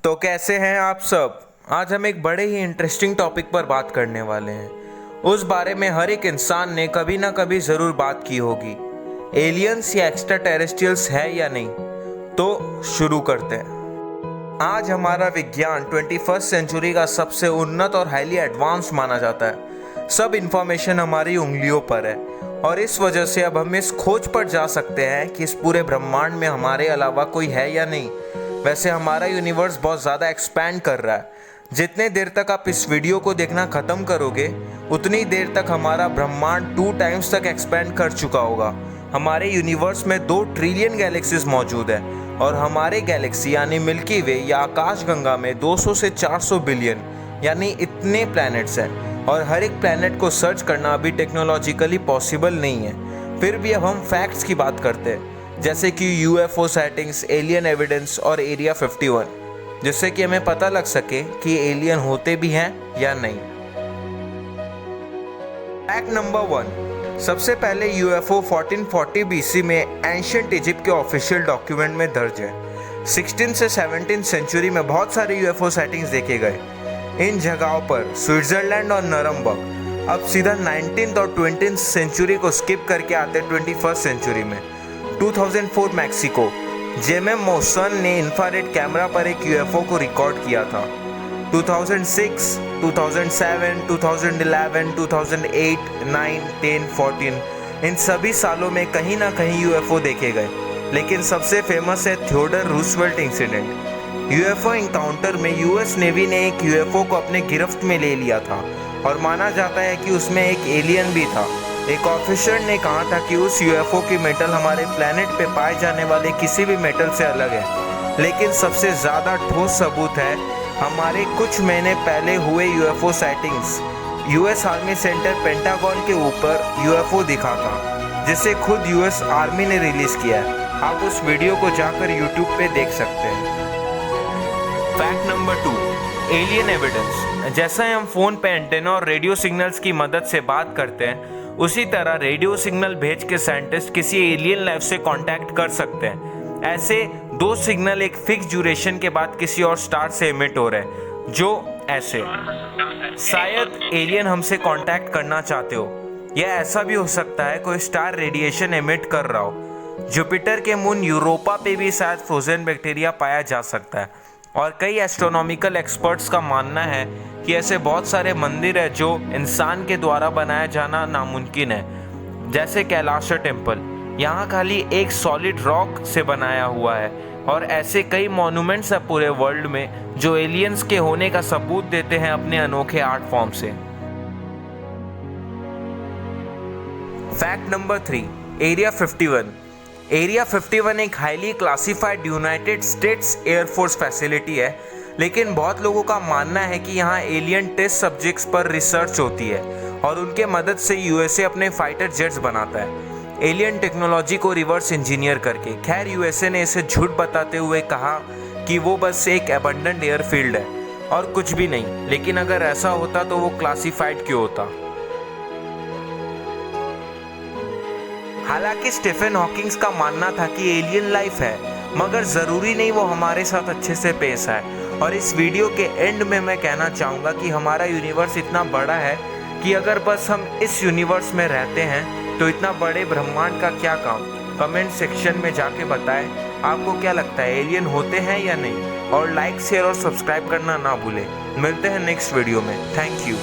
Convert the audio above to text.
तो कैसे हैं आप सब। आज हम एक बड़े ही इंटरेस्टिंग टॉपिक पर बात करने वाले हैं। उस बारे में हर एक इंसान ने कभी ना कभी ज़रूर बात की होगी। एलियंस या एक्स्ट्रा टेरेस्ट्रियल्स है या नहीं। तो शुरू करते हैं। आज हमारा विज्ञान 21st सेंचुरी का सबसे उन्नत और हाईली एडवांस माना जाता है। सब इंफॉर्मेशन हमारी उंगलियों पर है और इस वजह से अब हम इस खोज पर जा सकते हैं कि इस पूरे ब्रह्मांड में हमारे अलावा कोई है या नहीं। वैसे हमारा यूनिवर्स बहुत ज़्यादा एक्सपैंड कर रहा है। जितने देर तक आप इस वीडियो को देखना ख़त्म करोगे उतनी देर तक हमारा ब्रह्मांड 2 टाइम्स तक एक्सपैंड कर चुका होगा। हमारे यूनिवर्स में 2 ट्रिलियन गैलेक्सीज मौजूद है और हमारे गैलेक्सी यानी मिल्की वे या आकाशगंगा में 200 से 400 बिलियन यानी इतने प्लैनेट्स हैं और हर एक प्लैनेट को सर्च करना अभी टेक्नोलॉजिकली पॉसिबल नहीं है। फिर भी अब हम फैक्ट्स की बात करते हैं, जैसे कि यूएफओ साइटिंग्स, एलियन एविडेंस और एरिया 51, जिससे कि हमें पता लग सके कि एलियन होते भी हैं या नहीं। फैक्ट नंबर 1, सबसे पहले यूएफओ 1440 बीसी में एंशिएंट इजिप्ट के ऑफिशियल डॉक्यूमेंट में दर्ज है। 16 से 17 सेंचुरी में बहुत सारे यूएफओ साइटिंग्स देखे गए। इन जगहों पर स्विट्जरलैंड और नरमबर्ग। अब सीधा 19th और 20th सेंचुरी को स्किप करके आते 21st सेंचुरी में। 2004 मैक्सिको, जेएमएम मोसन ने इंफ्रारेड कैमरा पर एक यूएफओ को रिकॉर्ड किया था। 2006, 2007, 2011, 2008, 9, 10, 14 इन सभी सालों में कहीं ना कहीं यूएफओ देखे गए, लेकिन सबसे फेमस है Theodore Roosevelt incident. UFO encounter में यूएस नेवी ने एक यूएफओ को अपने गिरफ्त में ले लिया था और माना जाता है कि उसमें एक एलियन भी था। एक ऑफिसर ने कहा था कि उस यूएफओ की मेटल हमारे प्लेनेट पे पाए जाने वाले किसी भी मेटल से अलग है। लेकिन सबसे ज़्यादा ठोस सबूत है हमारे कुछ महीने पहले हुए UFO sightings. US army centre pentagon के ऊपर यूएफओ दिखा था, जिसे खुद यूएस आर्मी ने रिलीज किया है। आप उस वीडियो को जाकर यूट्यूब पे देख सकते हैं। Fact number 2, alien evidence. जैसा हम फ़ोन पे एंटेना और रेडियो सिग्नल्स की मदद से बात करते हैं, उसी तरह रेडियो सिग्नल भेज के साइंटिस्ट किसी एलियन लाइफ से कांटेक्ट कर सकते हैं। ऐसे 2 सिग्नल एक फिक्स ड्यूरेशन के बाद किसी और स्टार से इमिट हो रहे हैं, जो ऐसे। शायद एलियन हमसे कांटेक्ट करना चाहते हो, या ऐसा भी हो सकता है कोई स्टार रेडिएशन इमिट कर रहा हो। जुपिटर के मून यूरोपा पे भी शायद फ्रोजन बैक्टीरिया पाया जा सकता है और कई एस्ट्रोनॉमिकल एक्सपर्ट्स का मानना है कि ऐसे बहुत सारे मंदिर हैं जो इंसान के द्वारा बनाया जाना नामुमकिन है, जैसे कैलाश टेम्पल। यहाँ खाली एक सॉलिड रॉक से बनाया हुआ है और ऐसे कई मॉन्यूमेंट्स हैं पूरे वर्ल्ड में जो एलियंस के होने का सबूत देते हैं अपने अनोखे आर्ट फॉर्म से। Fact number 3, area 51। एरिया 51 एक highly classified United states air force facility है, लेकिन बहुत लोगों का मानना है कि यहाँ एलियन टेस्ट सब्जेक्ट्स पर रिसर्च होती है और उनके मदद से यूएसए अपने फाइटर जेट्स बनाता है, एलियन टेक्नोलॉजी को रिवर्स इंजीनियर करके। खैर, यूएसए ने इसे झूठ बताते हुए कहा कि वो बस एक एबंडेंट एयरफील्ड है और कुछ भी नहीं, लेकिन अगर ऐसा होता तो वो क्लासिफाइड क्यों होता। हालांकि स्टीफन हॉकिंग्स का मानना था कि एलियन लाइफ है, मगर ज़रूरी नहीं वो हमारे साथ अच्छे से पेश आए। और इस वीडियो के एंड में मैं कहना चाहूँगा कि हमारा यूनिवर्स इतना बड़ा है कि अगर बस हम इस यूनिवर्स में रहते हैं तो इतना बड़े ब्रह्मांड का क्या काम। कमेंट सेक्शन में जाके बताएं आपको क्या लगता है, एलियन होते हैं या नहीं। और लाइक, शेयर और सब्सक्राइब करना ना भूलें। मिलते हैं नेक्स्ट वीडियो में। Thank you.